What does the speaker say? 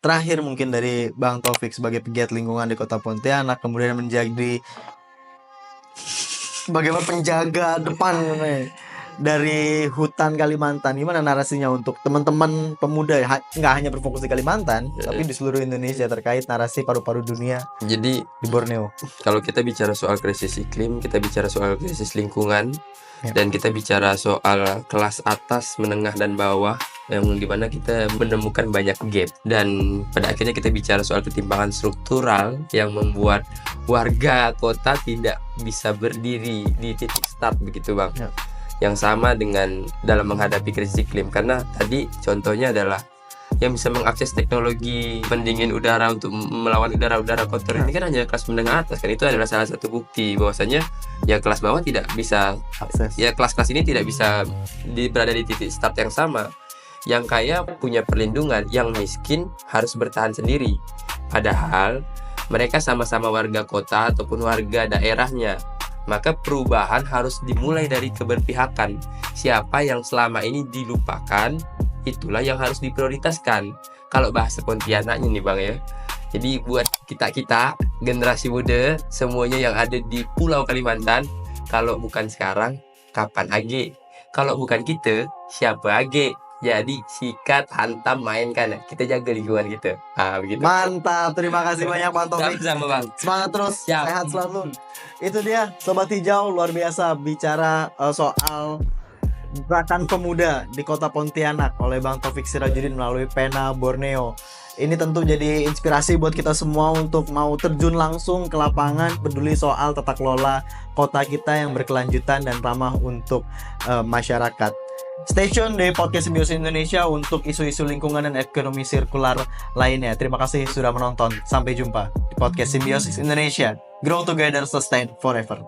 terakhir mungkin dari Bang Taufik sebagai pegiat lingkungan di Kota Pontianak, kemudian menjadi bagaimana penjaga depan dari hutan Kalimantan, gimana narasinya untuk teman-teman pemuda nggak hanya berfokus di Kalimantan, tapi di seluruh Indonesia terkait narasi paru-paru dunia Jadi di Borneo. kalau kita bicara soal krisis iklim, kita bicara soal krisis lingkungan, Ya. dan kita bicara soal kelas atas, menengah, dan bawah, yang dimana kita menemukan banyak gap, dan pada akhirnya kita bicara soal ketimpangan struktural yang membuat warga kota tidak bisa berdiri di titik start, begitu Bang. Ya. Yang sama dengan dalam menghadapi krisis iklim, karena tadi contohnya adalah yang bisa mengakses teknologi pendingin udara untuk melawan udara-udara kotor ini kan hanya kelas menengah atas, kan itu adalah salah satu bukti bahwasanya ya kelas bawah tidak bisa Akses. ya kelas-kelas ini tidak bisa berada di titik start yang sama. Yang kaya punya perlindungan, yang miskin harus bertahan sendiri, padahal mereka sama-sama warga kota ataupun warga daerahnya. Maka perubahan harus dimulai dari keberpihakan. Siapa yang selama ini dilupakan, itulah yang harus diprioritaskan. Kalau bahasa Pontianaknya nih Bang ya. Jadi buat kita generasi muda semuanya yang ada di Pulau Kalimantan, kalau bukan sekarang, kapan lagi? Kalau bukan kita, siapa lagi? Jadi sikat, hantam, mainkan. Kita jaga lingkungan kita. Begitu. Mantap, terima kasih banyak Bang Taufik. Sama Bang. Semangat terus, Siap. sehat selalu. Itu dia Sobat Hijau, luar biasa bicara soal gerakan pemuda di Kota Pontianak oleh Bang Taufik Sirajudin melalui Pena Borneo. Ini tentu jadi inspirasi buat kita semua untuk mau terjun langsung ke lapangan, peduli soal tata kelola kota kita yang berkelanjutan dan ramah untuk masyarakat. Stay tune di podcast Simbiosis Indonesia untuk isu-isu lingkungan dan ekonomi sirkular lainnya. Terima kasih sudah menonton. Sampai jumpa di podcast Simbiosis Indonesia. Grow together, sustain forever.